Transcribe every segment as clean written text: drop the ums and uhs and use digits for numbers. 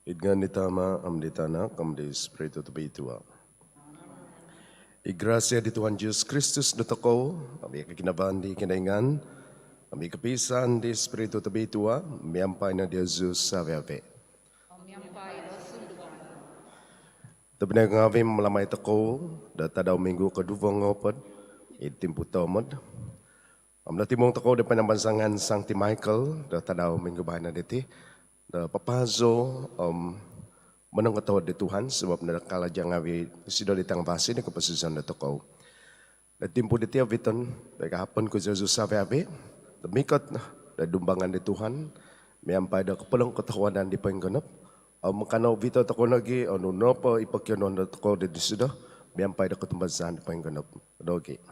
Idgan ditama amditana kamdi Espiritu Tubitua. Igracia di Tuhan Yesus Kristus datako, kami kekinabahan di kinaingan, kami kepisan di Espiritu Tubitua, miampai na Jesus sabe-abe. Tapi ngawi melamai tako, datadaw minggu kedua ngopad, itimpu tomod. Amna timong tako di panambansangan Sancti Michael, datadaw minggu bahan na diti, da papazo, menang ketawa di Tuhan sebab nakala jangan ngawi sido di tang basi ni kepasisan na toko. Na timpo di tiap viton, baik hapon ko Jesus sabi abi, demikot da dumbangan di Tuhan, miampai da kepelong ketawanan di penggenep, makanaw vito tako lagi, no pa ipakyonon da toko di sido, miampai da ketumbasan di penggenep. Dogi.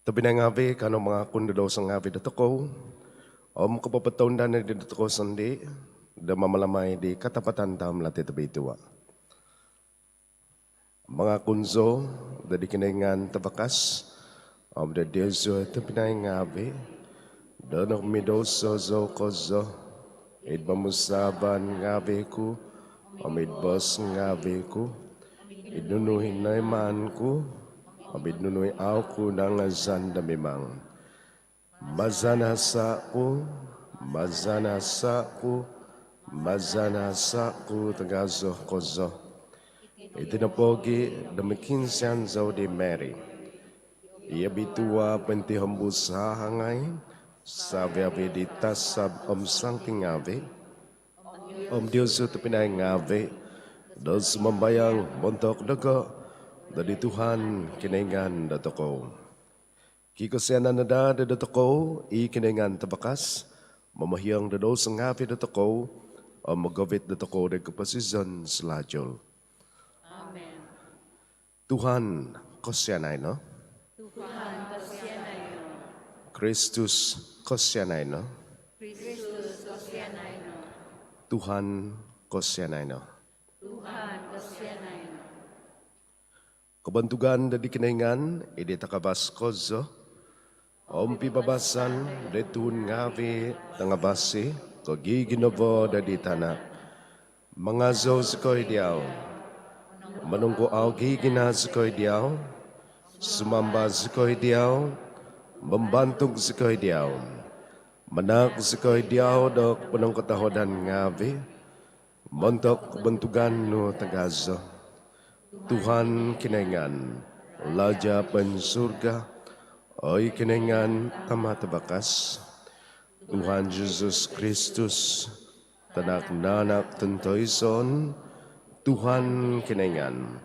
Tapi na ngawi, kano mga kundodaw sa ngawi da toko, kapapataon na dito ko sandi, da mamalamay di katapatan tam lati tabi ituwa. Mga kunzo, da di kinaingan tabakas, da Diyoso tabi na ngawi, da nakmidoso zo kozo, idmamusaban ngawi ko, idbos ngawi ko, idnunuhin na iman ko, idnunuhin ako ng azan da memang. Mazanasa ko tagazo kozo. Itinapogi demikinsian zau di Mary. Ia bitua penti hembus hangay, sabi di tasab sang tingavi. Diyos ito pinay ngavi, dos membayang montok daga, dari Tuhan kinaingan datoko. Kikasianan na da datoko, ikinengan tabakas, mamahiyang dado sa ngapi datoko, o magawit datoko de kapasizan selajol. Amen. Tuhan kasianay no? Tuhan kasianay no. Kristus kasianay no? Kristus kasianay no. Tuhan kasianay no? Tuhan kasianay no. Kabantugan da di kinaingan, edi takabas kozo, pibabasan detun ngavi tangabasi kagiginovo da di tanah. Mga zo sekoy diaw, manungko au gigina sekoy diaw, sumamba sekoy diaw, membantug sekoy diaw, manak sekoy diaw dok penong ketahodan ngavi, montok bentugan no tagazo. Tuhan kinaingan, laja pensurga, oi kenengan tamat bakas, Tuhan Yesus Kristus, tanak nanak tentoison, Tuhan kenengan,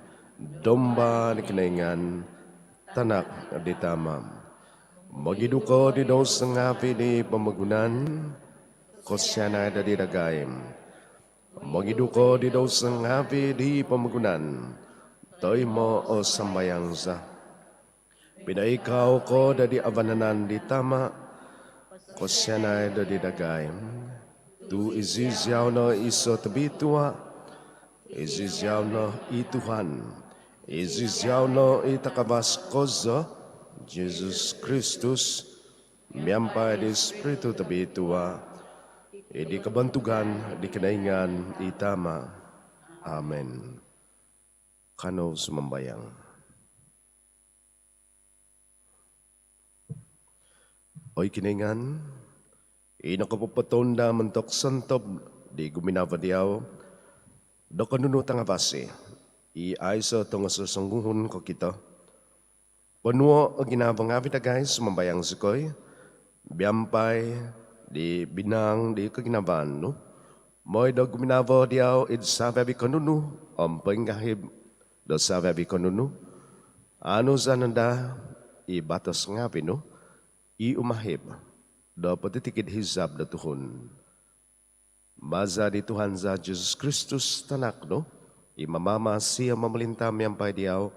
domba kenengan, tanak ditamam. Magiduko di dos ngapi di pemagunan, kosyana dari dagaim. Magiduko di dos ngapi di pemagunan, toy mo o sambayang za. Pinaikaw ko dari abananan di tama, kosyanay dari dagay. Tu izizyaw no iso tabitua, izizyaw no ituhan, izizyaw no itakabas kozo, Jesus Kristus, miyampay di Espiritu tabitua, di kabantugan, di kinaingan, itama. Amen. Kano sumambayang. Oy kiningan, inakapapatonda mentok santob di guminavadiaw, do kanunutang abasi, i-aiso tong susungguhun ko kita. Panuo o ginabang abita guys, mambayang sukoy, biyampay, di binang, di kaginaban, no? Moy do guminavadiaw, id sababi kanunu, pengahib, do sababi kanunu, ano zananda, i-batas ngabi, no? I umahib, dapat titikid hizab na Tuhon. Maza di Tuhan za Jesus Kristus tanak no, imamama siya mamalintam yang paidiaw,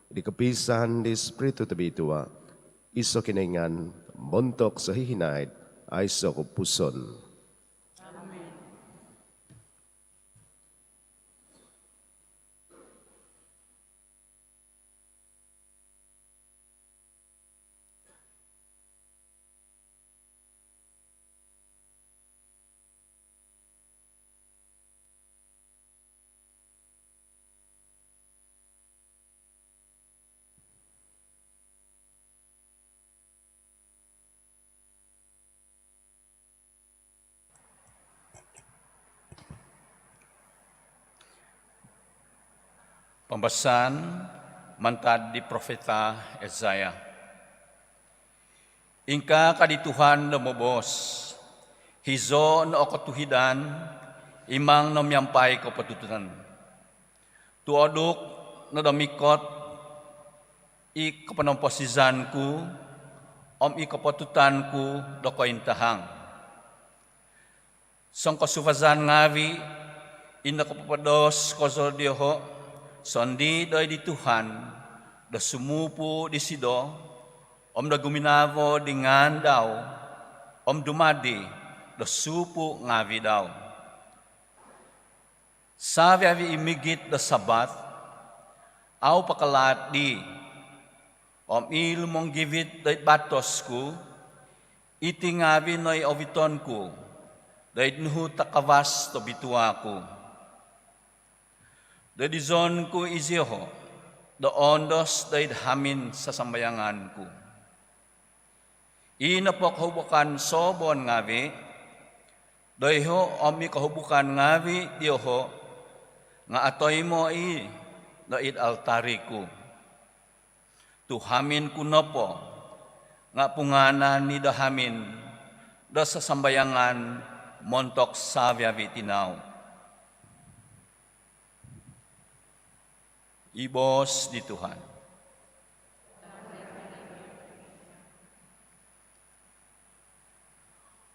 di kepisan di Espiritu tabitua, iso kinaingan, montok sa hihinay, ay so kupuson. Pembahasan mantad di Profeta Yesaya. Ingka kadi Tuhan lumubos, hizo no katuhidan, imang no miyampai ko patutunan. Tuoduk no damikot, i kapanomposizanku, i kapatutanku do kointahang. Song kasufazan ngawi, inda kapapados koso dioho, sondi doy di Tuhan, da sumupu di sido, da guminavo dengan daw, dumadi, da supu ngawi daw. Sabi avi imigit da sabat, au pakalat di, ilmong givit da batosku, iti ngawi noy ovitonku, dahil nuhu takawas to bituaku. Dahil zon ko iziho, do ondos dahil hamin sa sambayanganku. Ina po kahubukan sobon ngawi, dahil ho omi kahubukan ngawi diyoho, nga atoy mo dahil altariku. Tuhamin kuno po, nga punganan ni dahamin, do sa sambayangan, montok sabiavi tinaw. Ibos di Tuhan.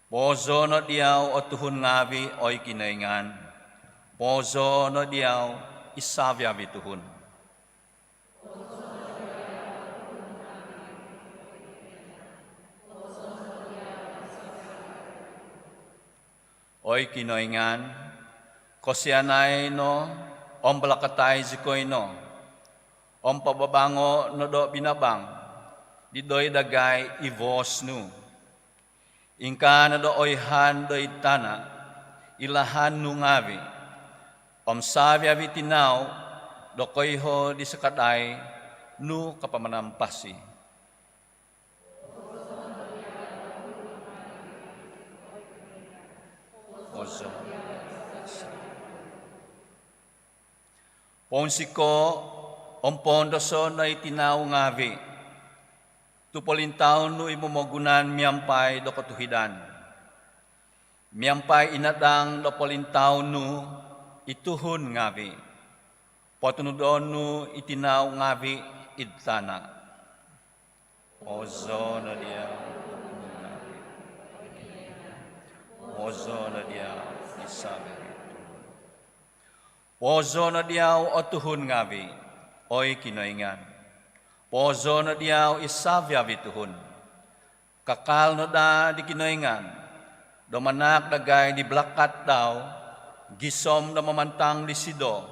Pozo no diyaw o tuhun ngavi oy kinaingan. Pozo no diyaw isabiavi tuhun. Oy kinoingan, kosianay no, balakatay zikoy no, pababango no do binabang, di doy dagay ivos nu. Ingka na do oyhan doy tana, ilahan nu ngavi, sabi avi tinaw, do koyho di sakatay, nu kapamanampasi. Ponsiko, pondoso na itinaw ngavi. Tupolintaw no imumogunan miyampai do katuhidan. Miyampai inadang do polintaw no ituhun ngavi. Potunudon no itinaw ngavi idtana. Ozo na dia. Ozo na dia isabi. Pozo na diyaw o tuhun ngavi, oy kinoingan. Pozo na diyaw isabyavi tuhun. Kakal no da di kinoingan, domanak dagay di blakat daw, gisom na mamantang di sido,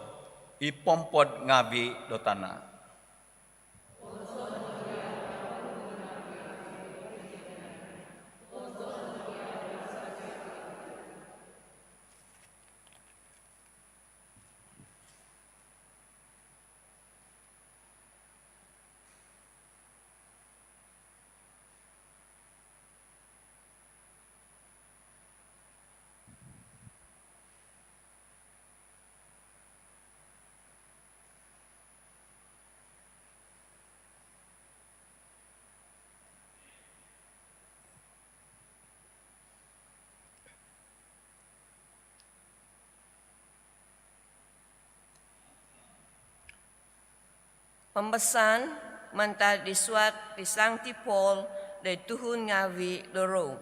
ipompod ngavi do tanah. Pembesan mantad disuat di Sancti Paul de Tuhun ngawi doro.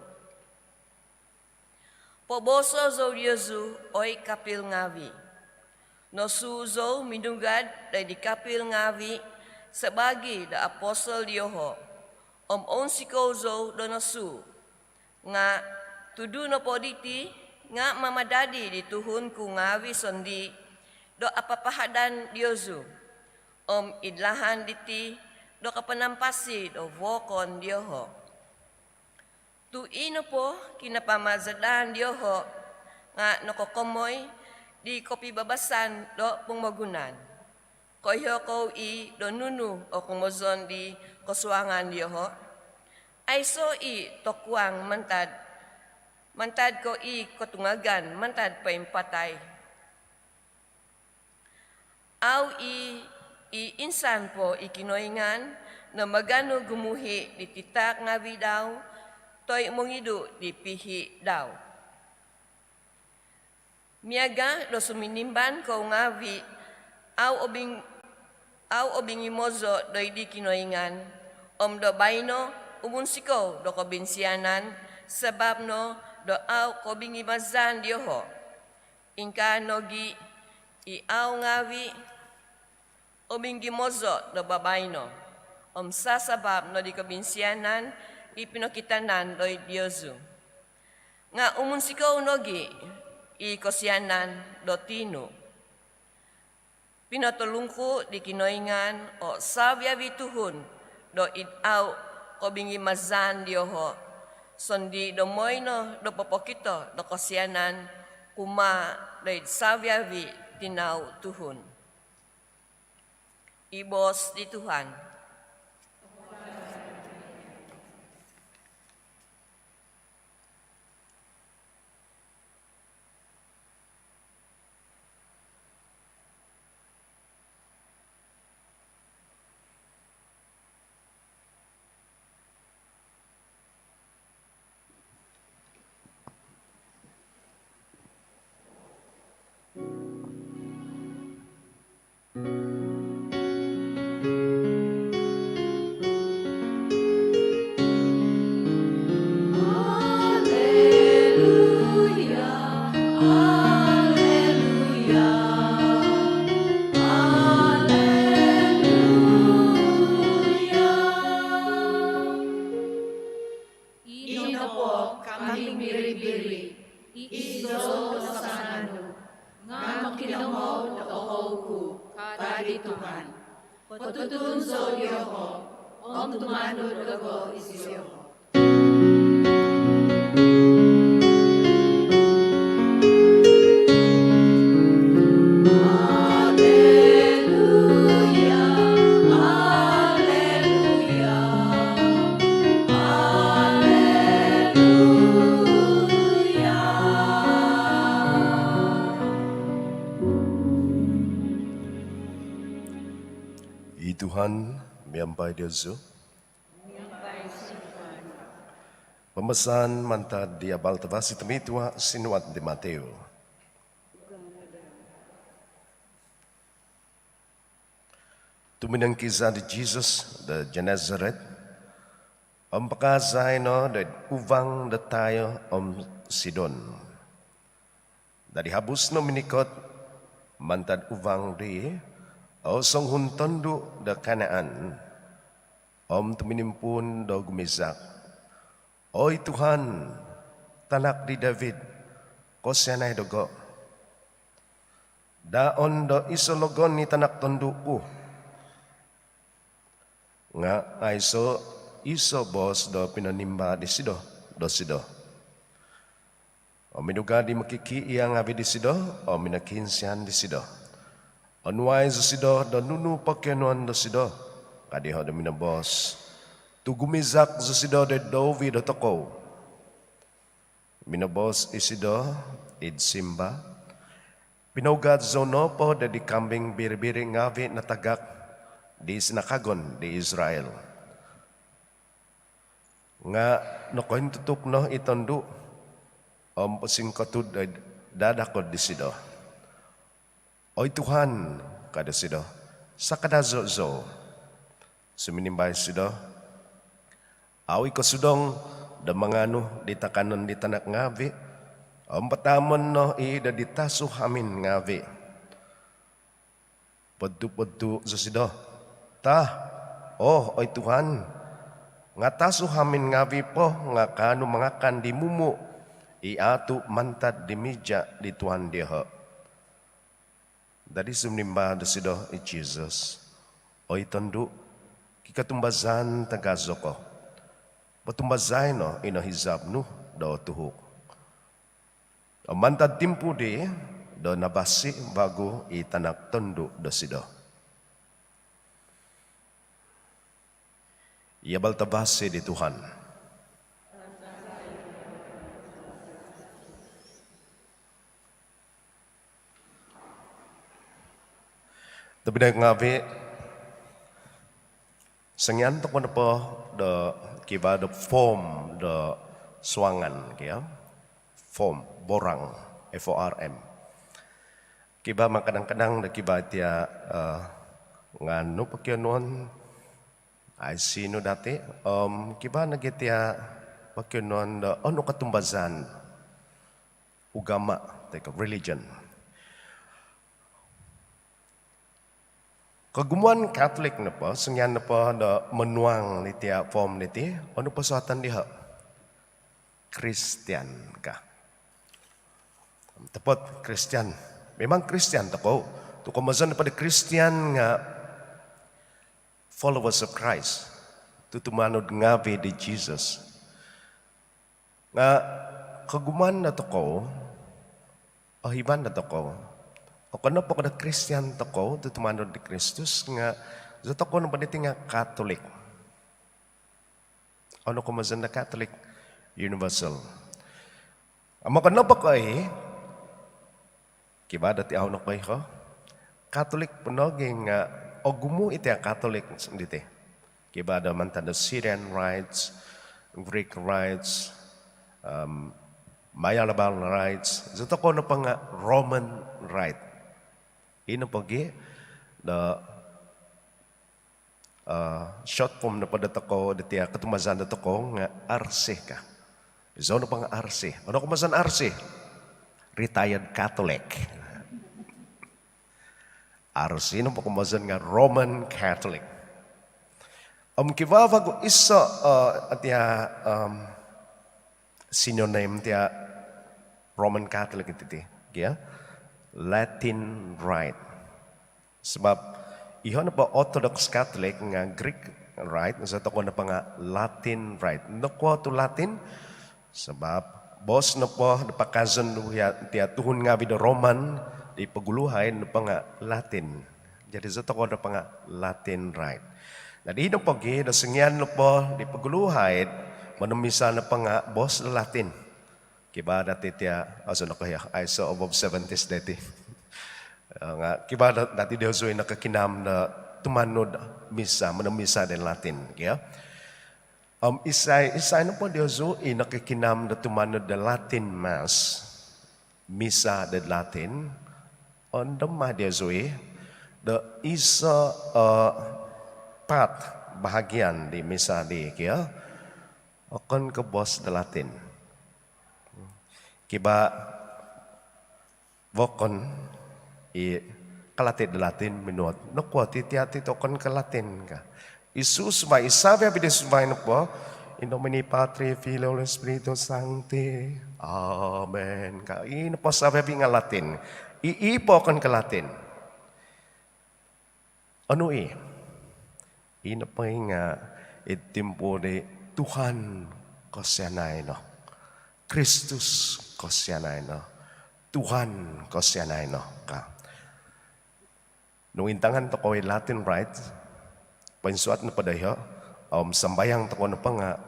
Poboso zo Yesu oi kapil ngawi. Nosu zo mindungad de di kapil ngawi sebagi da apostol Dioho. Onsiko zo donosu. Nga tudu no poditi nga mamadadi di Tuhun ku ngawi sondi do apapahadan Yesu. Idlahan diti do kapanampasi do vokon Dioho. Tu ino po kinapamazadan Dioho nga nokokomoy di kopi babasan do pungmagunan. Koyo ko do nunu o kumozon di kosuangan Dioho. Ay so tokwang mantad. Mantad ko kotungagan mantad pa impatay. Aw insan po ikinoingan na magano gumuhi di titak ngavi daw, toy mongidu di pihi daw. Miaga do suminimban ko ngavi au obing imozo do di kinoingan, do baino umunsiko do kobinsianan, sebab no do au kobing imazan dioho. Ingka nogi i au ngavi obing gimozo do babaino, sa sabab no di kobinsianan ipinokitanan do Diosu. Nga umunsiko nogi i kosianan do tinu. Pinotolungku di kinoingan o sabya vituhun do au kobingi mazan dioho. Sondi do moino do popokito do kosianan kuma do sabya vi tinau tuhun. Ibos di Tuhan. Ino po kaming biri-biri, iiso sa sanano, nga makinamo na ohoku, kadi Tuhan. Patutunso Yoho, tumano dago isiyo. Tuhan, miampai Diosu. Pemesan mantad di abal tavasi temitua sinuat di Mateo. Tuminang kisah di Jesus de Nazareth. Pakazay no de uvang de tayo Sidon. Dari habus no minikot mantad uvang di song huntondu da Kanaan, tuminimpun do gumizak. Oy Tuhan, tanak di David, kosyanay dogo. Daon do isologon ni tanak tonduku. Nga aiso iso bos do pinanimba di sido, do sido. Minuga di makiki iya ngabi di sido, minakinsian di sido. Anuai zasido dan nunu pakenuan dasido kadiho de mina bos tugumizak zasido de dovi do toko mina bos isido id simba pinaugat zonopo de di kambing bir-biri ngavi na tagak di sinakagon di Israel nga nokoin tutup no itondu pusing kotud dadakod di sido. Oy Tuhan, kada sido, sakadazo suminimbay sido, awi ko sudong da manganu di takanon di tanak ngavi, patamon no ida di tasu hamin ngavi. Poddu zo sido, oy Tuhan, nga tasu hamin ngavi po nga kanu mangakan di mumu, iatu mantad di meja di Tuhan dia. Dari sumnimba da sido i Jesus. Oy tondu, kikatumbazan tagazoko. Patumbazay no inahizab no do tuhuk. Mantad timpu di do nabasi bago itanak tondu da sido. Ia baltabasi di Tuhan. Tapi dah ngawi Sengyan to kono po the kiba the form the suangan kia. Form borang FORM. Kiba kadang-kadang da kiba tia nganu pakyonon ay sino dati kiba nagitia pakyonon da ano katumbazan ugama teka religion. Kagumuan Catholic na po, sengyan na po na menuang ni tia form ni ti, ano pa suatan diha? Christian ka. Tepat, Christian. Memang Christian tako. Tu kumazan na pa di Christian nga followers of Christ. Tu tumanod ngabi di Jesus. Nga kagumuan na tako, ahiban na tako, o kano po kada Christian tako, tutumanod di Kristus, nga zato ko nang paniti nga Catholic. Ano ko mazan na Catholic? Universal. Amo kano pa ko ay, kiba dati ako na ko ay ko? Catholic panoging nga, o gumu iti ang Catholic diti. Kiba da man the Syrian rites, Greek rites, Mayalabal rites, zato ko na pa nga Roman rite. Ino pagi the short form na padat ako dati katumazan na ko nga RC ka. Iso na pa nga RC. Ano kumasan RC? Retired Catholic. RC no pa kumasan nga Roman Catholic. Kivavag isa atia synonym tia Roman Catholic iti. Kaya Latin Rite. Sebab iho na pa Orthodox Catholic nga Greek Rite, sa to ko na pa nga Latin Rite. Nakwa to Latin sebab boss na po napakazon tiya tuhon nga bido Roman di paguluhay na pa nga Latin. Jadi sa to ko na pa nga Latin Rite. Na di na pagi na singyan na po di paguluhay manumisa na pa nga boss na Latin. Kiba dati tiya, aso na kaya, I saw above 70s dati. Nga, kiba dati diyo zo'y nakakinam na tumanod misa, manamisa din Latin. Kaya, isa na po diyo zo'y nakakinam na tumanod na Latin Mass, misa din Latin. On the ma diyo zo'y, the isa part, bahagian di misa di, kaya, akan ke boss na Latin. Kiba vokon kalatit Latin minuot. Nakwa titi-ati tokon kalatin ka. Isus ba isabi abis ba na po? In nomine Patri Filio Spiritu Sancti. Amen. Ka ino po sabi nga Latin. Iipo kon ka Latin. Ano ino pa nga itimpo ni Tuhan kosyanay no. Kristus kosyanay no. Tuhan kosyanay no. Nung intangan to ko Latin Rite, pansuat na padayo, sambayang to ko na pa nga,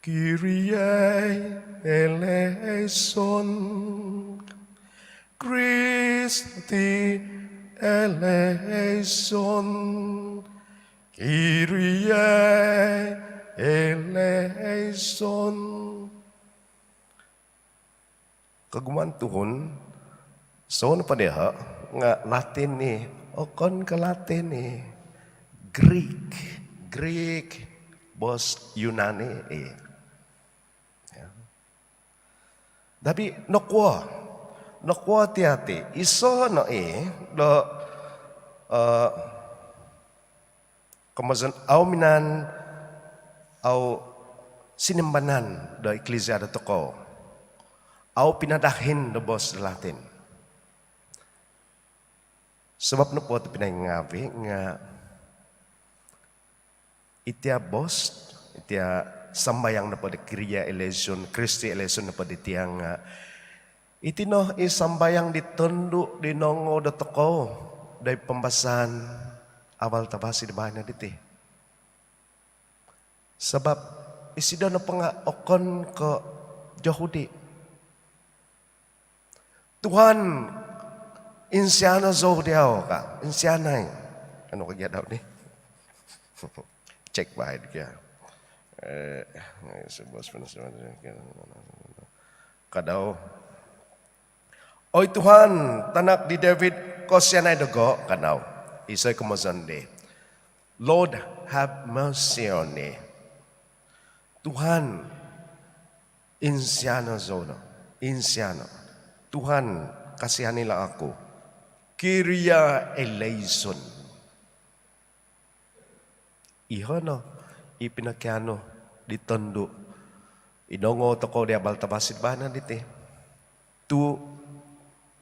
Kyrie eleison, Christi eleison, Kyrie eleison. Kaguman tuhon, so na pa diha, nga Latin ni, o kon ka Latin ni, Greek, bos Yunani Dabi, nakwa tiyati, iso na do, kamazan, aw minan, aw sinimbanan do Ecclesia da toko, aw pinadahin do bos Latin. Sebab na po ito pinangabi nga itya bos, itya sambayang na po di Kriya election, Christi election na po di tiyang iti no isambayang di tondo di nongo da toko day pambasan awal tabasi di bahay na diti. Sebab isida na pa nga okon ko Yahudi. Tuhan, insyana zo diyaw ka. Insyana ano kaya daw ni? Cek bahaya dia. Kadau. Oi Tuhan, tanak di David kosianay dago kadau. Isay kumazande. Lord, have mercy on me. Tuhan, insiano zono, insiano. Tuhan, kasihanilah aku. Kyria eleison. Ihono, ipinakiano, ditondo. Idongo toko dia baltabasit bana dite. Tu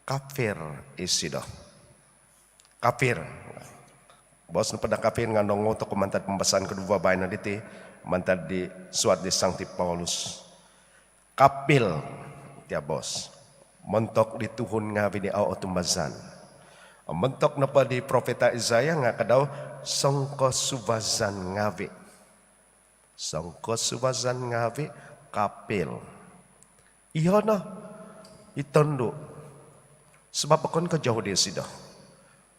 kafir isido. Kafir. Bos na pada kafir nga nongo toko mantad pembahasan kedua bana dite. Mantad di suat di Sankti Paulus. Kapil, dia bos. Mentok di Tuhun ngawi di au otumbazan. Mentok na pa di Profeta Isaiah nga kadaw sangko subazan ngawi. Sangko subazan ngawi kapil. Iyo na itondo. Sebab akon ka jauh di sido.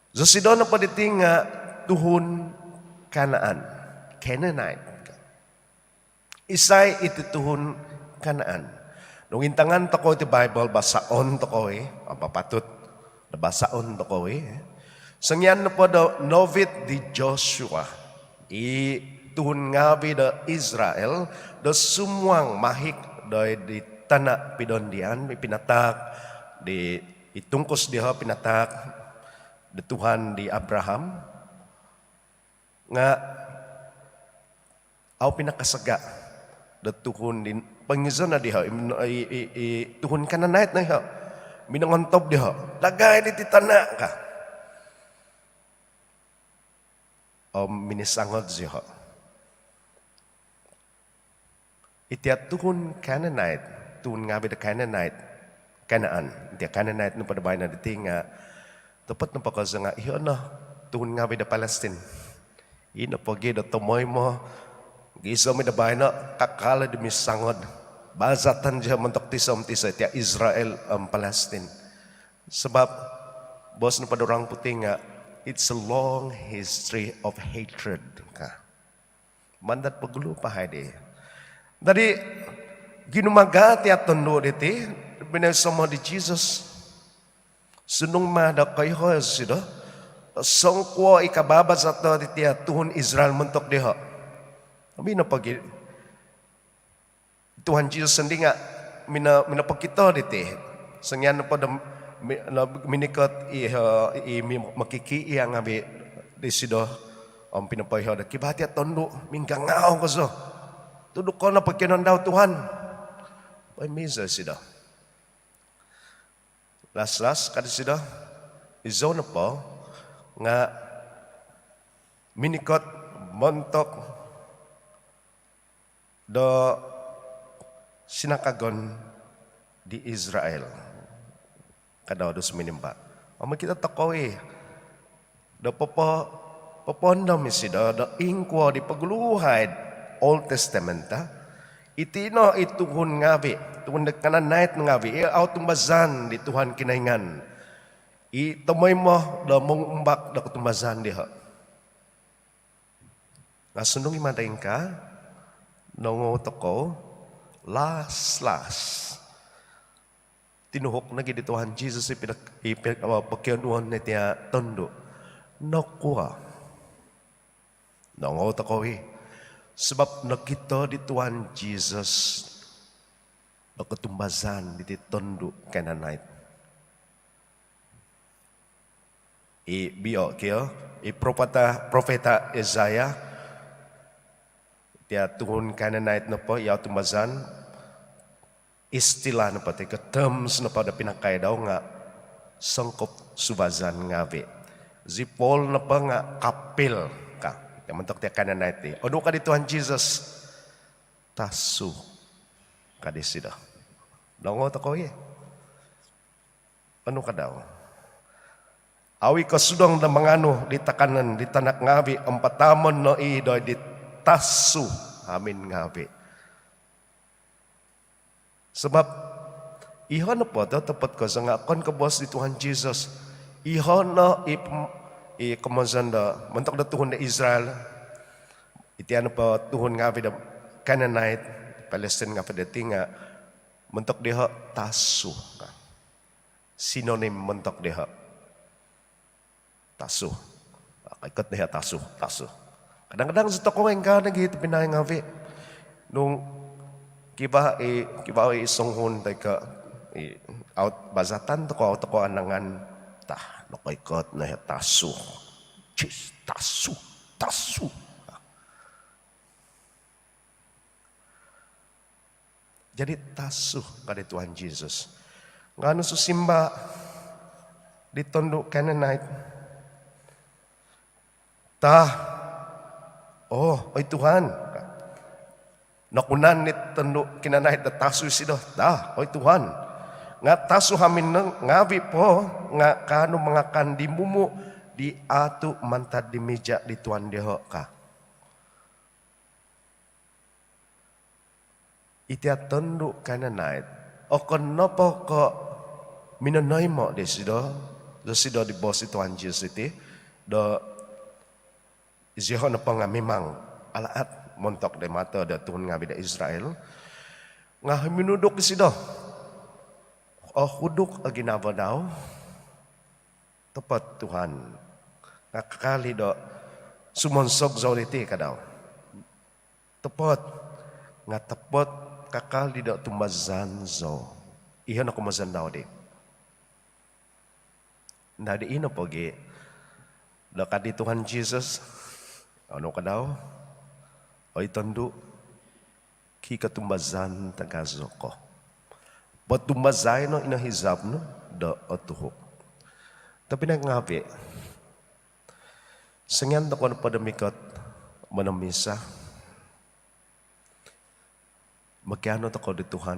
So sido na pa ditinga Tuhun Kanaan. Canaanite. Isay iti Tuhun Kanaan. Nung intangan to ko iti Bible basaon to ko papatut na basaon to ko Sangyan na po daw novit di Joshua. Tuhun ngabi da Israel da sumuang mahik da di tanah pidondian may pinatak di itungkos diha pinatak di Tuhan di Abraham nga au pinakasaga da Tuhun di pangizon na diha Tuhun Kananait na diha minangontob diha lagay di tanah ka o minisangod diha itiat Tuhun Canaanite, Tuhun ngabi da Canaanite, Kanaan. Itiat Canaanite no padabay na diti nga, dapat na pagkasa nga, iyo na, Tuhun ngabi da Palestine. Ino pagi da tumoy mo, gisa mi da bay na, kakala di misangod. Bazatan diya mantok tisam tisa, itiat Israel ang Palestine. Sebab, bos na padurang puti nga, it's a long history of hatred. Mandat pagulo pa hadi. Dari ginumagati at tondo diti binasama di Jesus sunung mada kayo sido songkwa ikababa sa to diti Tuhun Israel mentok diha abi na pagi Tuhan Jesus sandi nga mina pagkito diti sangyan pa da minikot makiki iya nga bi di sido ang pinapayho da kibati at tondo minggangaw ko so tudok ko na pagkinon daw Tuhan. Ay misa sida. Las kada sida. Izo na po nga minikot montok do sinakagon di Israel. Kadaw dos minimba. Amo kita takoy. Do popondo mi sida do ingkwa di pagluhad Old Testament itino ituhun ngabi tuhun Kananait ngabi tumbazan di Tuhan kinaingan itomoy mo da mong umbak da kutumbazan diha nasunong imadaing ka nongo toko las tinuhok na gid Tuhan Jesus pagkianuan na tiya tondo nokwa nongo toko sebab nakita di Tuhan Jesus ketumbazan di tondo Kananait. Bio kyo profeta Isaiah dia Tuhun Kananait na po ya tumbazan istilah na pati terms na pada pinakai daw nga sangkop subazan ngabe. Zipol na pa nga kapil ka. Yang mentok dia Kananait ti. Odo ka di Tuhan Jesus tasu kadisida. Dongo to ko ye. Ano ka daw? Awi ka sudong na mangano di takanan di tanak ngabi ampatamon no idoy di tasu amin ngabi. Sebab ihon po to tepat ko sa nga kon ka boss di Tuhan Jesus. Ihon no i kumazanda mentok da Tuhun da Israel Itian pa tuhon nga pada Canaanite, Palestine nga pada tinga, mentok deha tasu. Sinonim mentok deha. Tasu. Ikut deha tasu. Kadang-kadang sa toko nga nagihit pinay nga vi. Nung kiba isonghon tay ka out bazatan toko anangan tah nakoikot na deha tasu. Chis tasu. Jadi tasuh kada Tuhan Yesus. Ngano susimba di tondok Canaanite. Oy Tuhan. Nakunan ni tondok Canaanite da tasuh sido. Oy Tuhan. Nga tasuh hamin ngawi po nga kano mga kandimumu di atu mantad di meja di Tuhan deho ka. Itia tunduk Canaanite. O kenapa kok minanay mo di sido di bos Tuhan Yesus iti do izihon na pa nga memang alaat montok de mata da Tuhan nga bida Israel nga minudok di sido o huduk aginawa daw tepat Tuhan nga kakali do sumonsog zauliti ka daw tepat kakal di dak tumazan zo. Iyan ako mazan daw di. Nadi ino pogi. Dekat di Tuhan Yesus. Ano ka daw? Oy tandu. Kika tumazan tagazo ko. But tumazay no inahizab no. Da otuho. Tapi nangabi. Sengyan ko na padamikot manamisa. Magkano tako di Tuhan?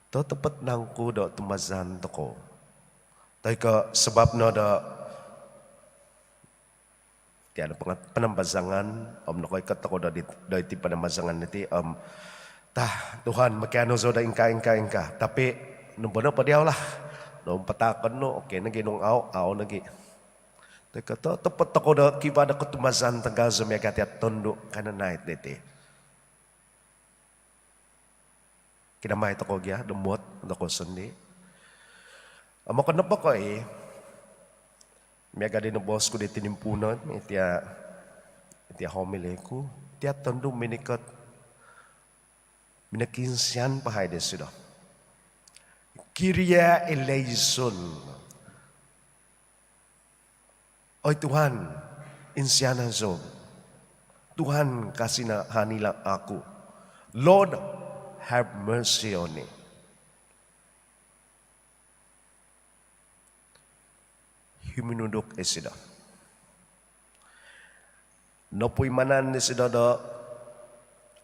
To tepat nangku do tumazan tako. Tay ka sebab na da tiada penambazangan nakoy kat tako da ti penambazangan niti Tuhan magkano zo da ingka. Tapi numbono pa diaw lah. Nung patakan no okay nagi nung aw nagi. Tay ka to tepat tako da kiba da tumazan tagazo megati at tondo Canaanite niti. Kinamay ito ko gya, dumot, ako sundi. Amo ka na pa ko Miyaga din ang boss ko di tinimpunan, itiya homily ko. Itiya tondo minikot, minakinsyan pahay din sila. Kyrie eleison. Oy Tuhan, insyanan zo. Tuhan kasih na hanila ako. Lord, have mercy on me. Huminudok sida. Nopoy manan ni sida do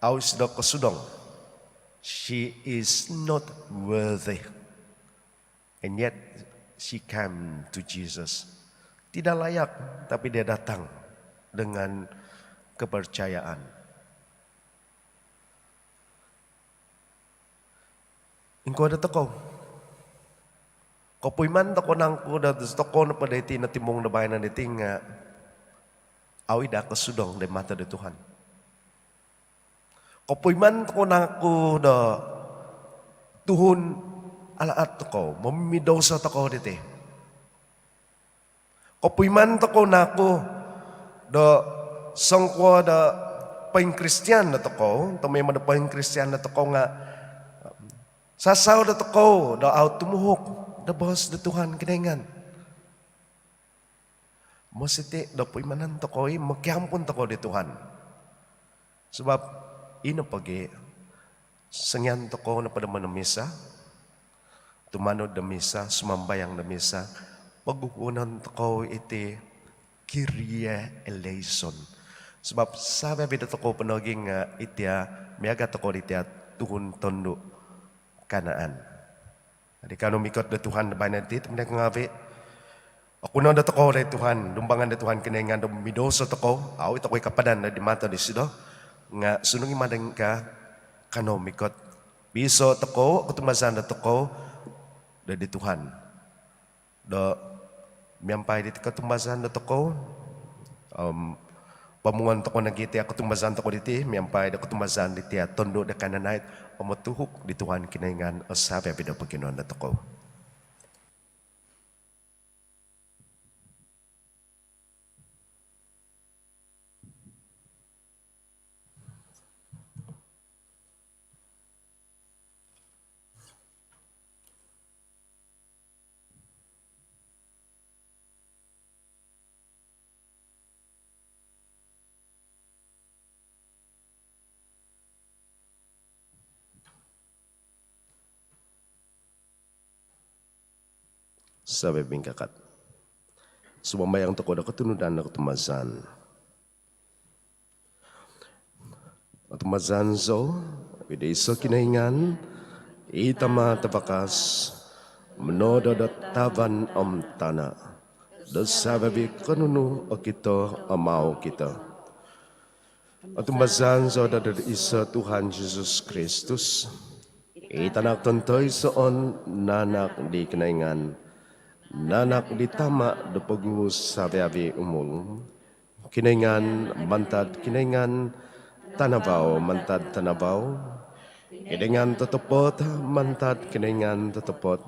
aus do kasudong. She is not worthy. And yet she came to Jesus. Tidak layak tapi dia datang dengan kepercayaan. Ingko ada toko. Kapoy man tako nang ko da toko na padayti na timong na bayan na niting awi da kasudong de mata de Tuhan. Kapoy man tako nang ko da tuhon alaat tako, mamidaw sa tako diti. Kapoy man tako nako da sangkwa da paing Kristiyan na tako, tamay man da paing Kristiyan na tako nga sasaw da toko, da out tumuhok, da boss da Tuhan kinengan. Mositi da po'y manan toko, magkiampun toko di Tuhan. Sebab, ino pagi, sangyan toko na padaman na misa, tumanod na misa, sumambayang na misa, pagkukunan toko iti Kyrie eleison. Sebab, sabi bida toko panaging itya, miyaga toko itya tuhun tondo, Kanaan. Jadi kalau mikot da Tuhan na bayan natin, tumina ngabi. Ako na da toko da Tuhan, dumbangan da Tuhan kinengan da midoso toko, ito ko'y kapadan na di mata di sido, nga sunungi madang ka, kano mikot. Biso toko, kutumasan da toko, da di Tuhan. Da miyampay di katumasan da toko, Pamungan toko nagiti ako tumbazan toko diti, miyampay da ko tumbazan diti at tondo da kananait, omotuhok di Tuhan kinaingan o sabi abida pagkinuan na toko. Sabi bingkakat. Sumamayang toko da katunudan na kutumazan. Kutumazan so, ida iso kinaingan, itama tabakas, menodo da taban om tana. Da sababi kanunu o kito amaw kita. Kutumazan so da iso Tuhan Jesus Kristus. Itanak tontoy soon nanak di kinaingan. Nanak ditama do pagus sabi-abi umul. Kinaingan mantad kinaingan tanabaw mantad tanabaw. Kinaingan tetepot mantad kinaingan tetepot.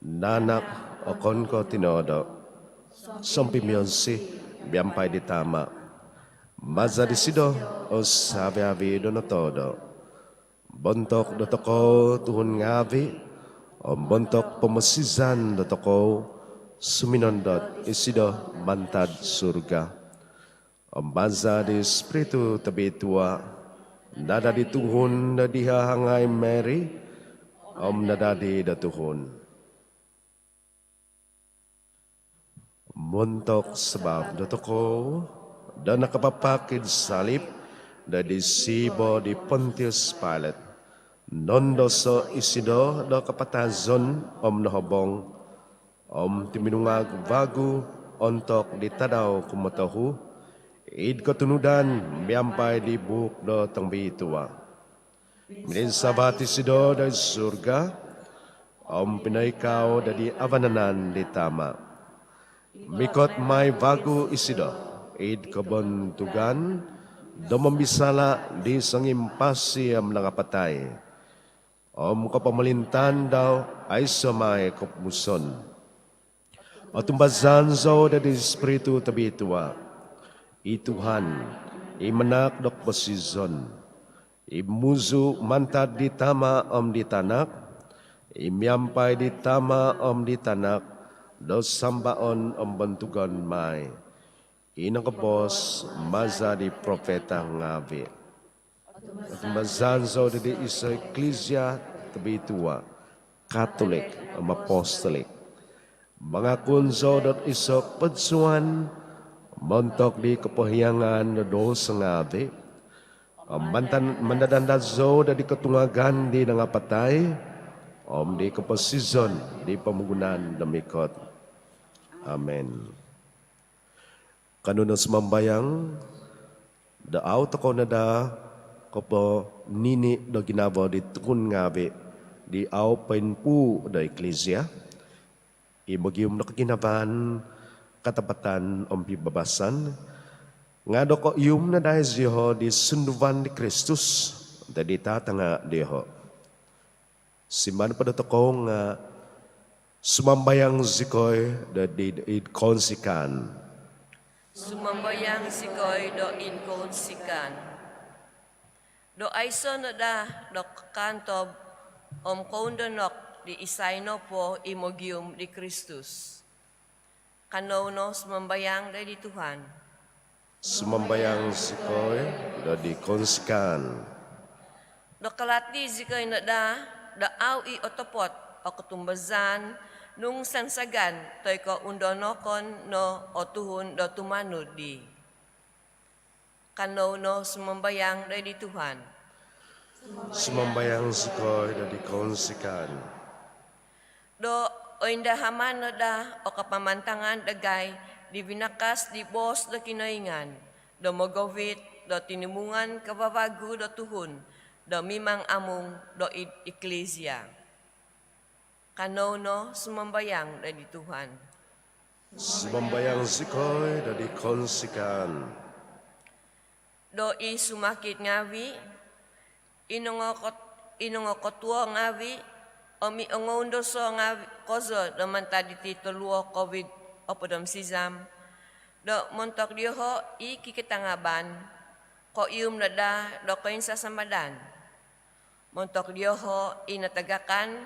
Nanak okon ko tinodo. Sompimyonsi biyampay ditama. Maza disido o sabi-abi do notodo. Bontok do toko tuhun ngabi. Om bontok pemasizan do toko suminondot isido mantad surga. Om banza di spiritu tabi tua nada di tuhun na dihahangai Mary. Om nada di da tuhun. Bontok sebab do toko dan nakapapakid salib da di sibo di Pontius Pilate. Nondo so isido do kapatazon om nahobong om timinungag vagu ontok ditadaw kumatahu id katunudan miyampay di buk do tangbi tua. Minin sabat isido da surga om pinaikaw da di avananan di tama. Mikot may vagu isido id kabontugan do mambisala di sangimpasi am nangapatay. Om kapamalintan daw ay samay kapmuson. O tumbazan zo da di espiritu tabitua. Ituhan, imanak dok posizon. Imuzu mantad di tama om di tanak. Imyampay di tama om di tanak. Do sambaon om bentugan may. Inakabos maza di profeta ngabi. At mazanzo di isa eklesia tabi tua, Katolik, Apostolik. Mga kunzo dot isok padsuan, montok di kepahiyangan na dos ngabi. Mandadandazo da di ketungagan di nangapatay, om di kepasizon di pamugunan damikot. Amen. Kanunas mambayang, daaw tako na da, kopo nini do ginabo di tukun ngabi di au penpu do eklesia. Ibagium do kaginaban katapatan om pibabasan. Nga do ko yum na dahil siho di sunduvan di Kristus dadi tatanga diho. Simban pa do ko nga sumambayang zikoy dadi konsikan. Sumambayang sikoy do inkonsikan. Do aiso na da do kantob om kondonok di isayno po imogium di Kristus. Kanono sumambayang da di Tuhan. Sumambayang sikoy da di konsikan. Do kalati sikoy na da aw i otopot o kutumbazan nung sansagan toy ko undonokon no otuhun do tumanud di. Kanono sumambayang da di Tuhan. Sumambayang sikoy da di konsikan. Do oindahaman no da o kapamantangan dagay di binakas di bos do kinaingan. Do mogawit do tinimungan kababagu do tuhun. Do mimang among do eklesia. Kanono sumambayang da di Tuhan. Sumambayang sikoy da di konsikan. doi sumakit ngawi, inongokot tuo ngawi, omi ongondoso ngawi kozo daman tadi tituluo COVID opodom sizam, do montok dioho I kikitangaban, ko ium nada do koin sasamadan. Montok dioho inatagakan,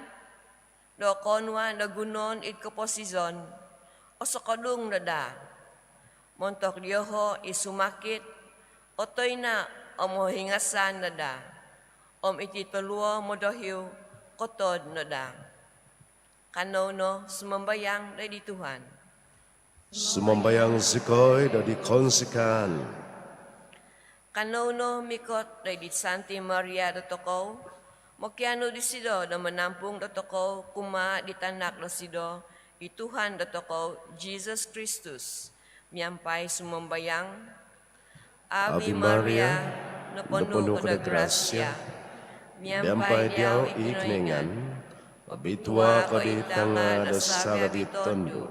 do konwa do gunon it keposizon, osokodung nada. Montok dioho isumakit, otoy na omohingasan nada. Om iti tuluo modohiu kotod nada. Kanono sumambayang dari Tuhan. Sumambayang sikoy dari konsikan. Kanono mikot dari Santi Maria dotoko. Mokiano di sido na menampung dotoko kuma ditanak do sido. I Tuhan dotoko Jesus Kristus. Miampai sumambayang. Ave Maria, napuno ko da grasya. Miampai diaw ikningan, mabitua ko di tanga da sabi tondo,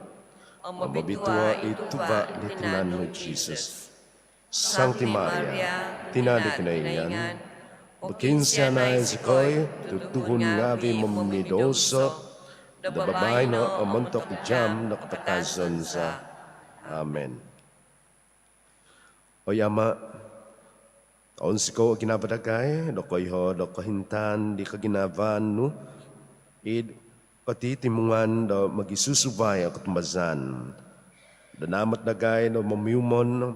mabitua ituba di tinan mo Jesus. Sancti Maria, tinadi kinaingan, bukinsya na esikoy, tutuhun ngabi mamidoso, da babay no amontok jam na katakazon sa Amen. O yama, taon siko ginabadagay, dokoy ho, dokohintan, di kaginavan, no? Id, pati timungan, do magisusubay ako tumbazan. Danamat dagay, do mamiumon,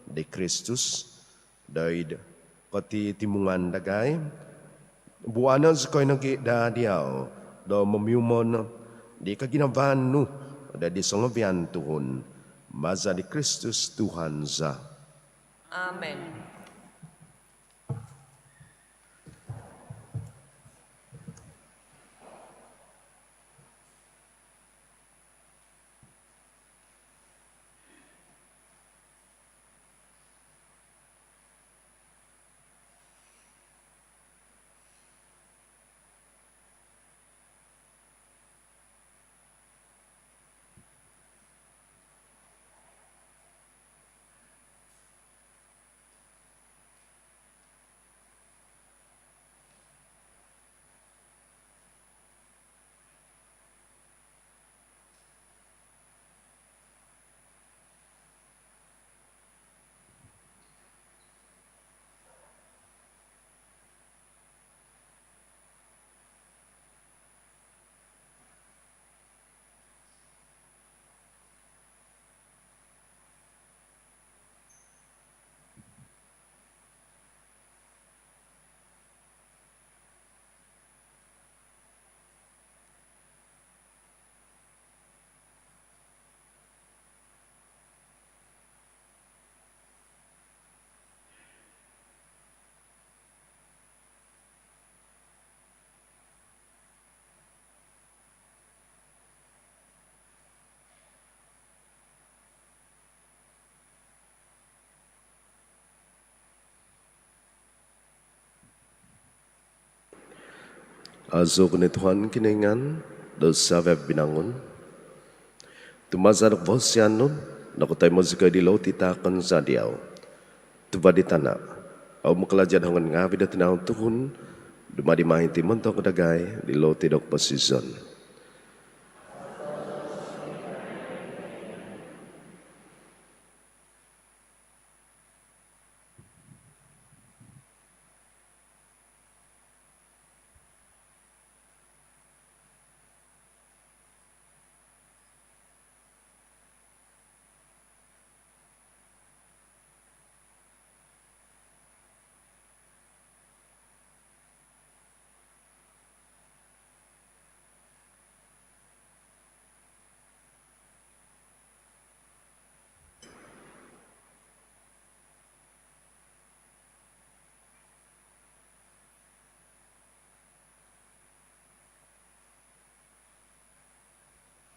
de Kristus, do id, pati timungan dagay. Buwanan siko'y nagidadiyaw, do mamiumon, di kaginavan, no? Da di songabian tuhun, maza di Kristus Tuhan za. Amen. Azo kuni Tuhan kiningan, dosa web binangun. Tumazarok bosyan nun, nakutay mo zika di law titakan sa diyaw. Tuba di tanah, aw makalajan hangan ngabi da tinahon tuhun, dumadi mahinti montok dagay di law tidok posisyon.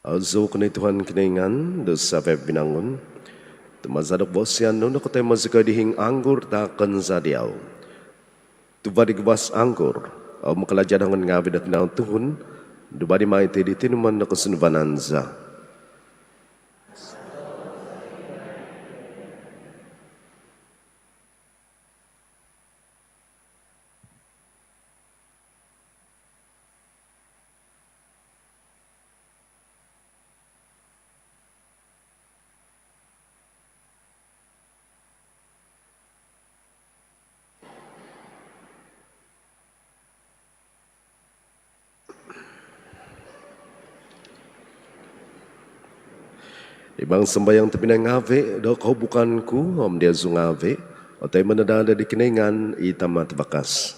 Azo kuni Tuhan kiningan, dosa web binangun. Tumazarok bosyan nun, nakutay mo zika dihing anggur takan sa diyaw. Tuba di gebas anggur, aw makalajan hangan ngabi da tinahon tuhun, dumadi mahinti di tinuman na kusunubanan za. Ibang sembayang tepinang ngave, do kau bukanku, om dia zungave, otai menadada di keningan, itamat bakas.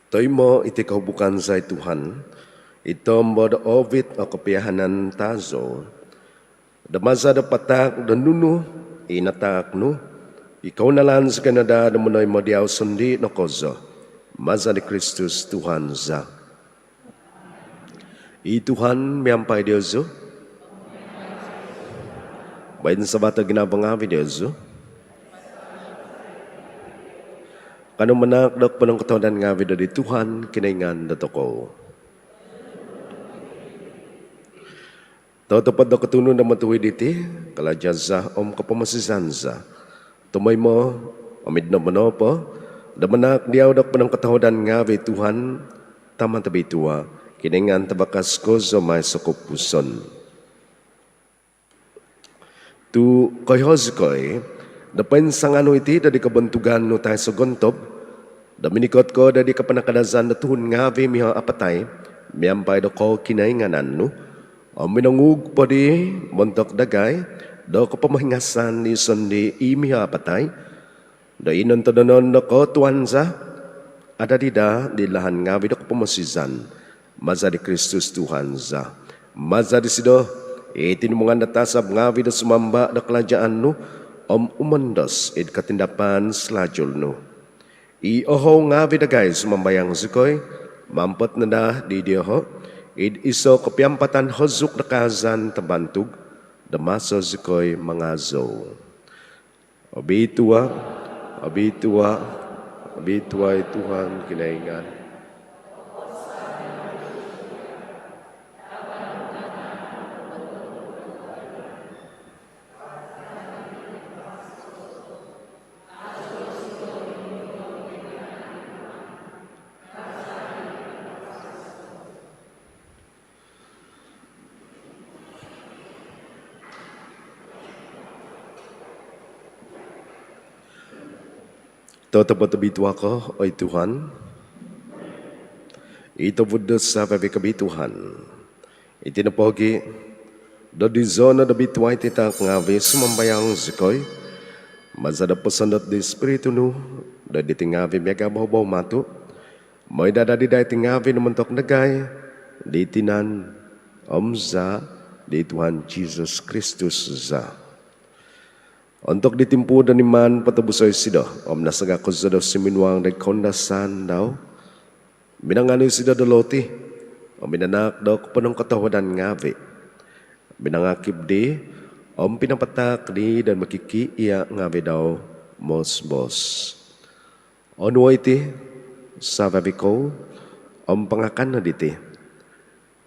Toimo iti kau bukan zai Tuhan, itom bodo ovid o kepiahanan tazo, damaza da patak dan nunu, inatak nu, ikaw nalan sa Canada da munoy mo diaw sundi no kozo, maza ni Kristus Tuhan za. I Tuhan miyampay Diyoso, bayin sa bata ginabangabi Diyoso, kanu menakdak penong ketodan ngawi dari Tuhan kinaingan datoko. Tau tepat do ketunun na matuwi diti, kala jazah om kapamasisanza. Tumay mo, omid na manopo, damanak diaw dak penong ketodan ngawi Tuhan, taman tabi tua, kinaingan tabakas ko so may sakupuson. Tu koyhozkoy, dapain sang ano iti dari kebentugan no tayo sa gontob, daminikot ko dari kapanakadazan na tuhun ngavi miha apatay, miyampay do ko kinainganan no, o minangug po di montok dagay, do ko pamahingasan ni sundi imiha apatay, do inon to donon do ko tuanza, ada dida di lahan ngavi do ko pamasizan, maza di Kristus Tuhan za, maza di sido, itinumungan natasab ngavi do sumamba do kelajaan no, om umandos id katindapan selajul no. I oho nga vidagay sumambayang zikoy, mampot na da di diyoho, id iso kapiampatan hozuk na kazan tabantug, damaso zikoy mga zo. Abitua, abitua, abitua Tuhan kinaingan. Tatapat bitua ko, oy Tuhan. Ito budos sa pabikabituhan. Itinapogi, do di zona da bituay titak ngavi sumambayang zikoy, mazada pasandot di Espiritu nu, do di tingavi mega bahaw matu, mo'y dada di day tingavi numantok nagay, di tinan, omza, di Tuhan Jesus Kristus za. Untuk ditimpu dan iman patabusoy sido, om nasaga ko sa daw siminwang day kondasan daw, binangano sida daloti, om binanak daw panong katawadan ngavi, binangakib di, om pinapatak di dan makiki iya ngavi daw mos. Onwa iti, sa ko, om pangakan na diti,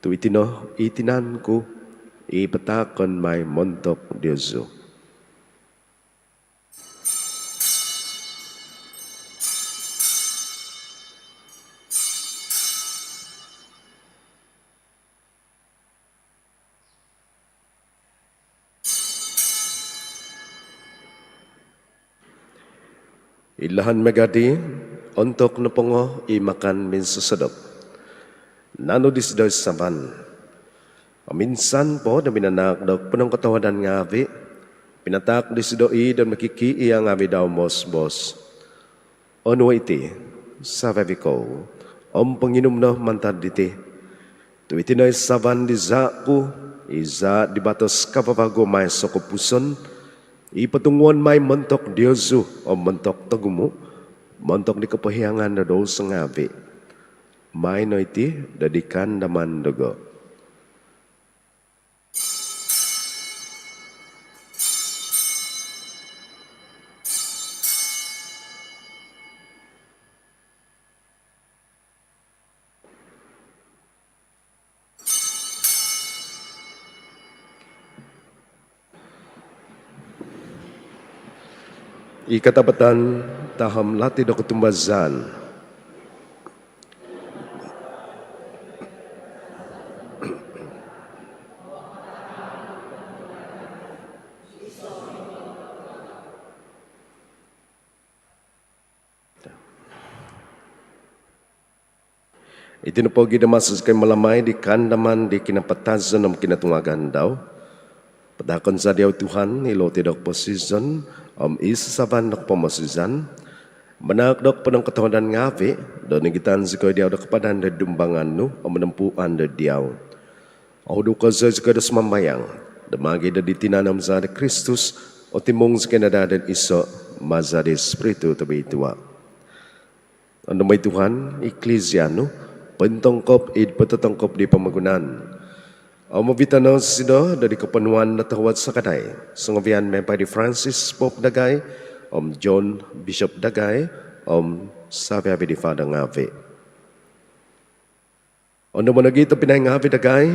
tu itino itinan ko, ipatakon may montok Diyoso. Ilahan megadi, untuk napongo imakan min susadop. Nano disdoy saban. Minsan po na minanak daw punong katawadan ngavi, pinatak disdoi dan makiki iya ngavi daw mos. Ono iti, sabi ko, om panginom na mantad diti. Tu itinoy saban di zaku, iza di batos kapapago may sokopuson, ipatunguan may mentok Diyosu o mentok tagumu, mentok di kepahiangan na do sengabi. May no iti dadikan daman dogo. Ikatapatan taham lati do ketumbazan. Itu na po ginamasas kay malamay di kandaman di kinapatasan ng kinatungagan daw. Padakon sa diyaw Tuhan, ilo tidok po season, isasaban dok po masizan. Manakdok po ng katawanan ngavi, doon nagitan si koy diyaw da kapadan da dumbangan no, menempuan da diyaw. Ako ka sa koy da sumambayang, damagi da ditinanam sa da Kristus, o timong sa kinadadan iso, maza da Espiritu tabi ituwa. Ano may Tuhan, Ecclesia no, pentongkop id patatongkop di pamagunan. Ang mabitanaw sa sido dari kapanuan na tawad sa kaday. Sungabihan may pa di Francis Pope Dagay, John Bishop Dagay, sabi di Father Ngavi. Ano mo nagito pinay Ngavi Dagay,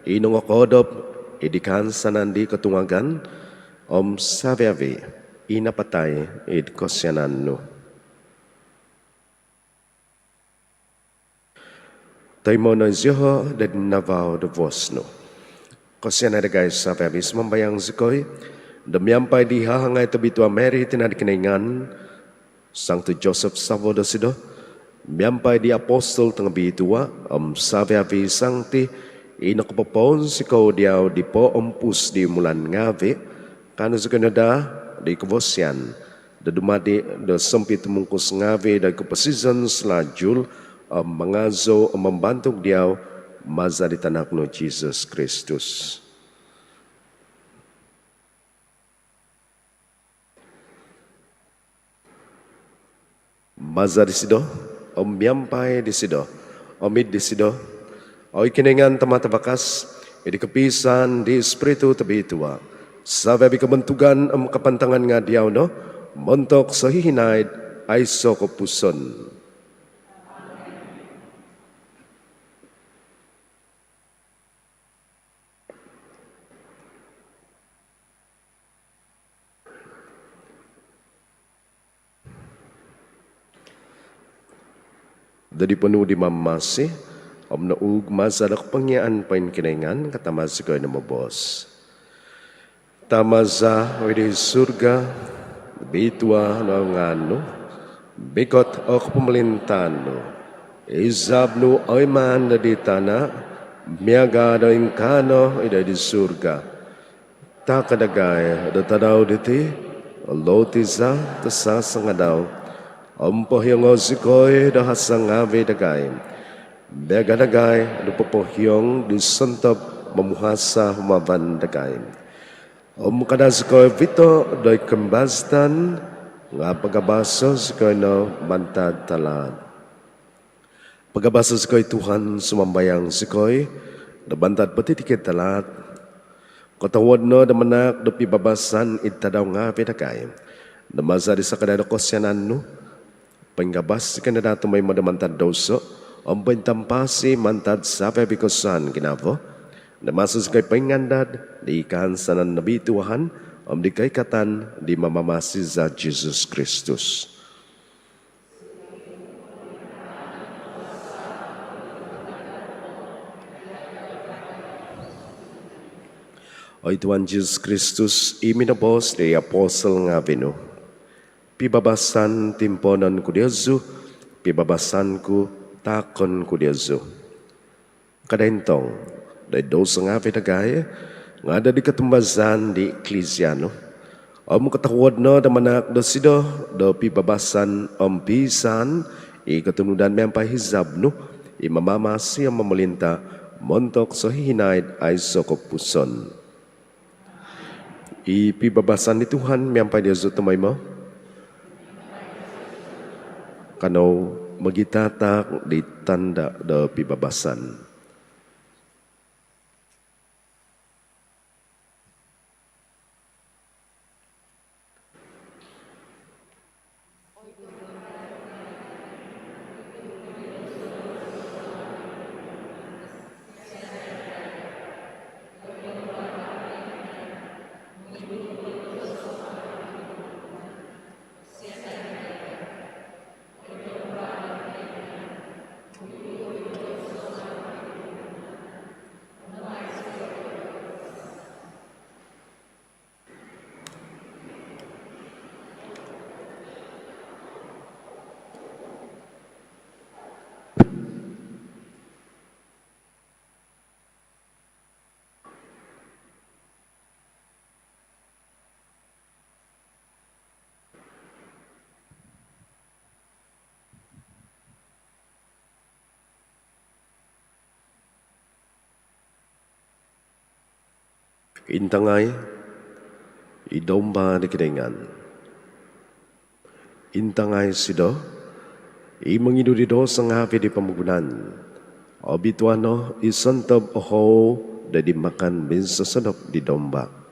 inong akodop, idikan sa nandi katungagan, sabi inapatay id kosyanan no. Tayo mo na ziyo na navaw da vos no. Kasi na guys sa pabis mambayang zikoy, damyampay di hahangay tabitua Mary tinadikinaingan, Sancto Joseph Savo da sido, miyampay di apostol tang bitua, sabi avi sangti, inakapapon si ko diyaw di po ompus di mulan ngavi, kano sa Canada, di kavosyan, da dumadi da sempit mungkus ngavi da kupasizan selajul, mga zo mambantog diyaw maza di tanak no Jesus Kristus. Maza di sido, miyampay di sido, omid di sido, o ikiningan tamatabakas, idi kapisan di Espiritu tabi ituwa. Sabi kabantugan kapantangan nga diyaw no, montok sa hihinaid ay sokopuson. Dari penuh di mamasi, naug masadak pangyaan pain kinaingan, katamas ko na mabos. Tamaza, di surga, bitwa na ngano, bikot ok pumalintano, izabno ay man na di tana, miyaga na ingkano, ida di surga. Takadagay, datadaw diti, lotiza, tasasangadaw, pohyong ozikoy dahasang ave dagay. Bega dagay pohyong di sentop mamuhasa humaban dagay. Kadazikoy vito doy kembastan nga pagabasos koy no bantad talad. Pagabasos koy Tuhan sumambayang sikoy na bantad patitikit talad. Katawad no damanak do pibabasan itadaw nga ave dagay. Namazari sa kadado kosyanan no. Penggabas ka na dato may madamantad doso, ang pentampasi mantad sa pabikosan kinavo, namasus kay pengandad, di kahansanan nabituhan, di kay katan, di mamamasi sa Jesus Kristus. O Tuhan Jesus Kristus, iminabos ni Apostle nga vino. Pibabasan timponan ku Diyazu, pibabasan ku takon ku Diyazu. Kadentong, day dosa nga pitagay, nga ada di katumbazan di Ecclesiano. Katakwad no, damanak do sido, do pibabasan pisan, ikatumudan may ang pahizab no, imamamasi ang mamalinta, montok so hihinaid ay sokok puson. Ipibabasan ni Tuhan may ang Diyazu tumay mo, kano magitatak di tanda da pibabasan. Intangay, idomba di kedengan. Intangay sido, imangidudido sang hapi di pembunan. Obituano isantab oho da dimakan bin sesedap di domba.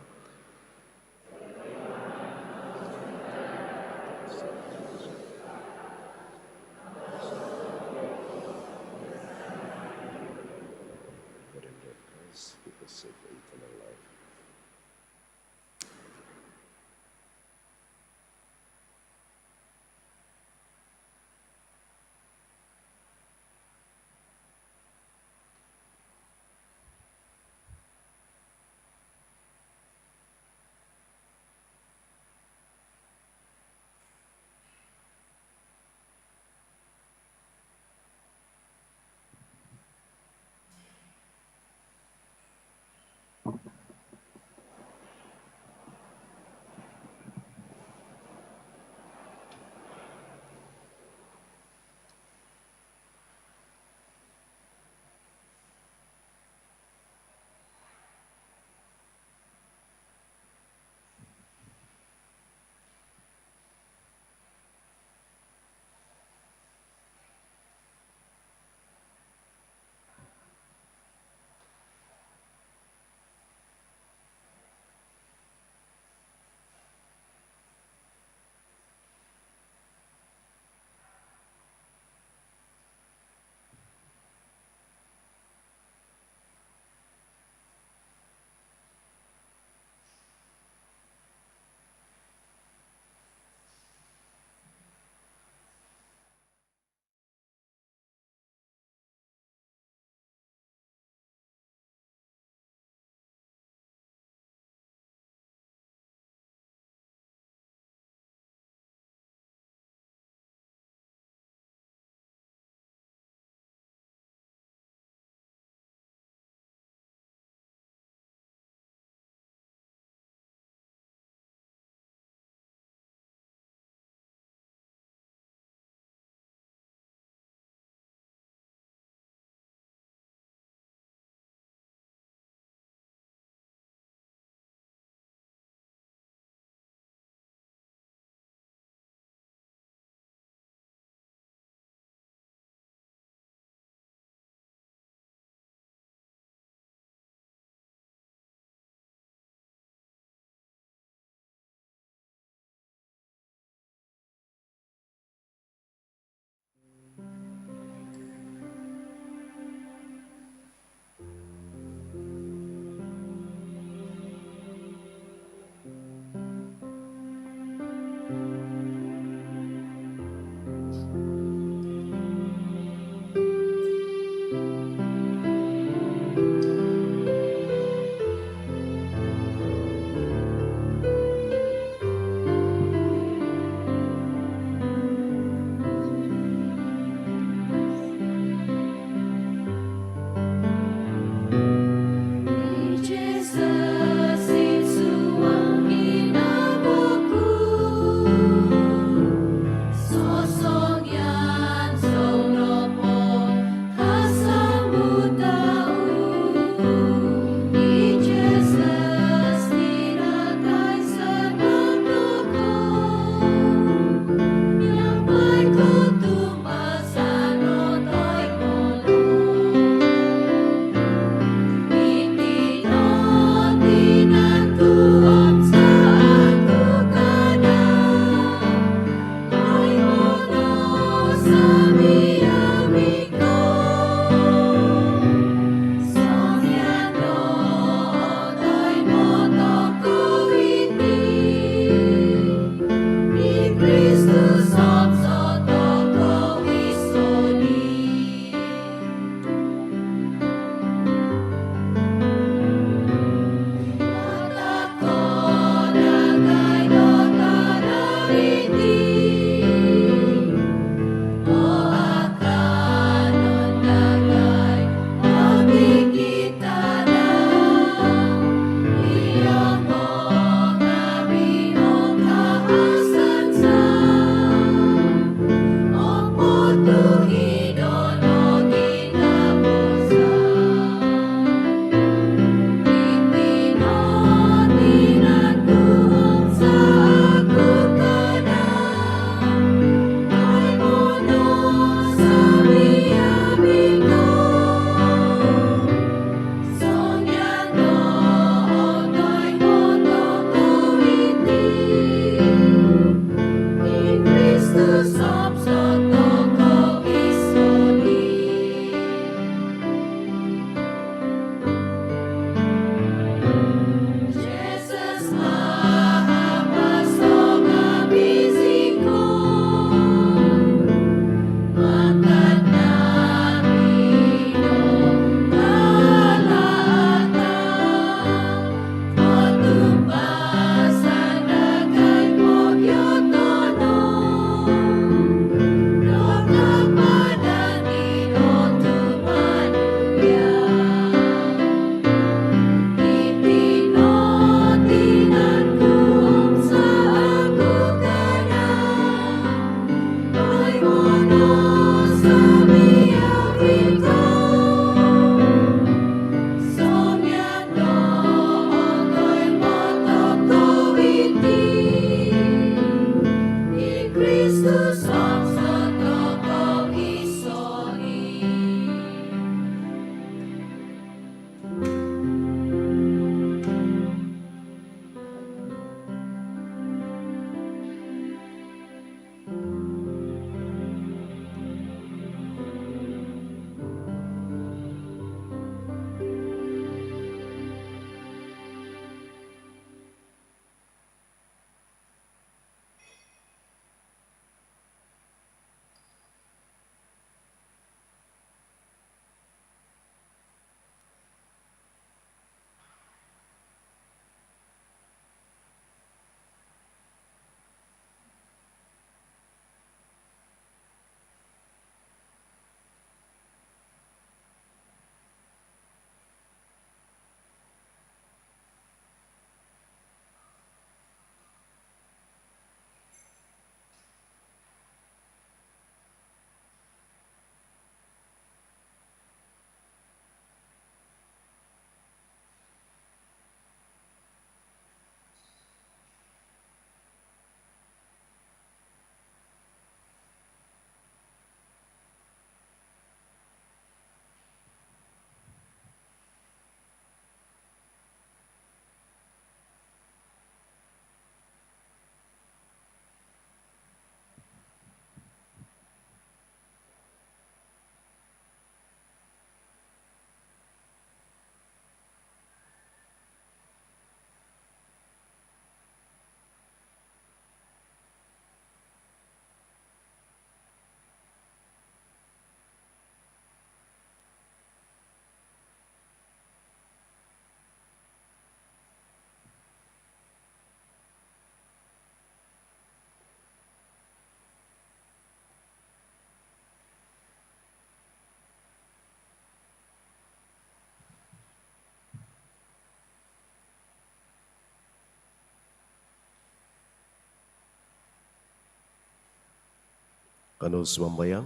Kano sumambayang?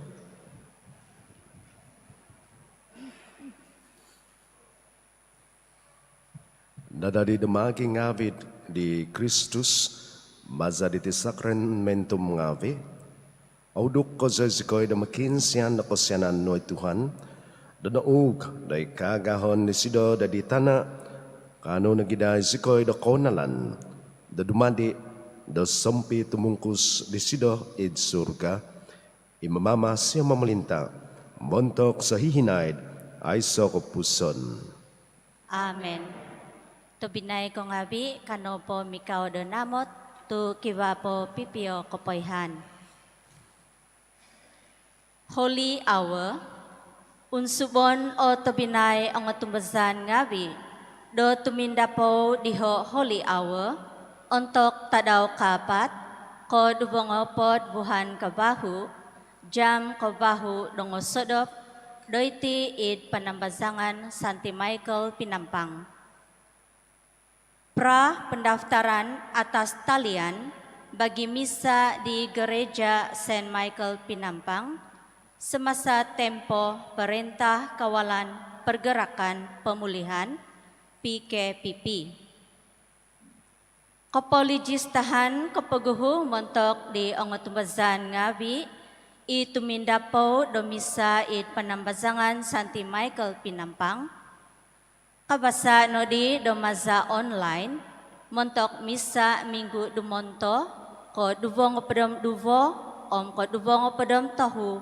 Nadadi demaging ngawit di Kristus, mazadi ti sakramentum ngawi, auduk ko sa sikoy da makinsiyan na kusyanan no Tuhan, da naug da ikagahon ni sido da di tana, kano nagiday sikoy da konalan, da dumadi da sampi tumungkus di sido id surga, imamama siya mamalinta, montok sa hihinaid ay so puson. Amen. To binay ko ngabi, kano po mikaw do namot, to kiwa po pipio kopoyhan. Holy Hour, unsubon o to binay ang atumbazan ngabi, do tuminda po diho Holy Hour, ontok tadaw kapat, ko dubongopod buhan kabahu, jam kabahu dongo sodop, doiti id panambazangan Santi Michael Pinampang. Pra pendaftaran atas talian bagi misa di Gereja Saint Michael Pinampang semasa tempo Perintah Kawalan Pergerakan Pemulihan PKPP. Kapolijistahan kapaguhu montok di ongotumbazan ngabi ituminda po do misa id panambazangan Santi Michael Pinampang. Kabasa no di domaza online, montok misa minggu dumonto, ko dubong pedom duvo, ko dubong pedom tahu,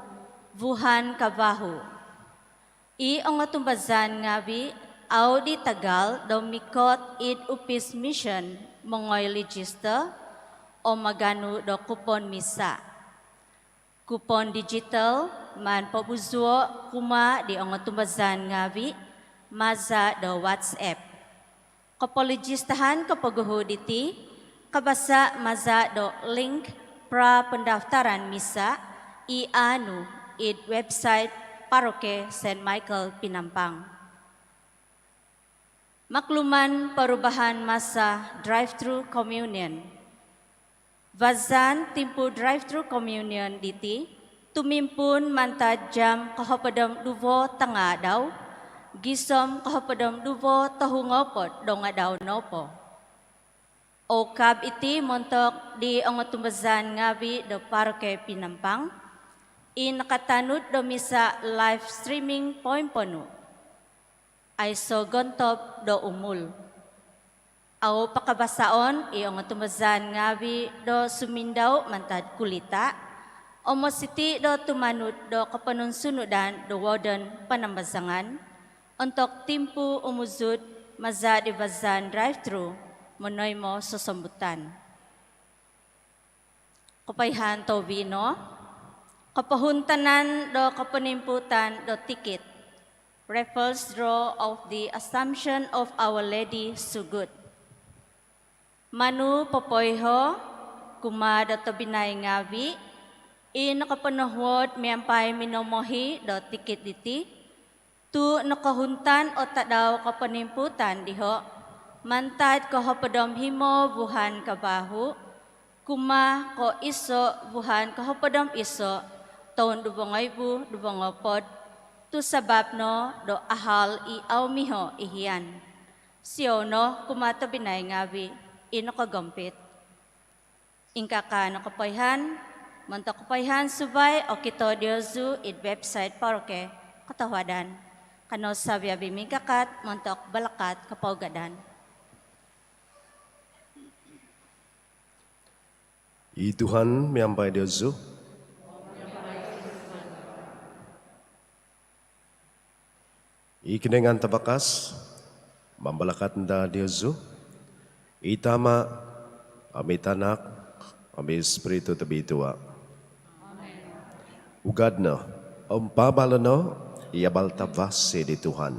vuhan kabahu. I ang tumbazan ngabi, au di Tagal, domikot id upis mission, mongoy register, o maganu do kupon misa. Kupon digital, man pabuzuo kuma di ang tumbazan ngabi, maza do WhatsApp. Kapolijistahan kapaguhuditi, kabasa maza do link pra pendaftaran misa ianu id website Paroke Saint Michael Pinampang. Makluman perubahan masa drive-thru communion. Vazan timpu drive-thru communion diti, tumimpun mantad jam kahapadam duvo tanga daw, gisom kahapadam duvo tahungopot donga daw nopo. O kab iti montok di ongotumbazan ngabi do Paroke Pinampang, nakatanud do misa live streaming poimpono, ay so gontop do umul. Aw pakabasaon ongotumbazan ngabi do sumindaw mantad kulita, o mositi do tumanud do kapanunsunudan do warden panambazangan, untuk timpu umuzud maza di Vazan drive-thru monoy mo susambutan. Kapayhan to vino, kapahuntanan do kapanimputan do ticket, raffles draw of the Assumption of Our Lady Sugut. Manu popoyho, kumada to binay ngavi, nakapanahwod miyampay minomohi do ticket diti, tu nakahuntan o tadaw kapanimputan diho, mantad ko hapadom himo buhan kabahu, kuma ko iso buhan kahapadom iso, taon dubongaybu dubongopod, tu sabab no do ahal iaw miho ihiyan. Siyo no kumata binay ngabi, inakagompit. Ingkaka nakapayhan, mantakapayhan subay o kito diozu id website Paroke Katawadan. Kano sabi abiming kakat, montok balakat kapaugadan. I Tuhan miyampay Diyosu. Ikinengan tabakas, mambalakat nda Diyosu. Itama, amit anak, ami Espiritu tabitua. Ugad na, ang pabala no, iabal tabas di Tuhan.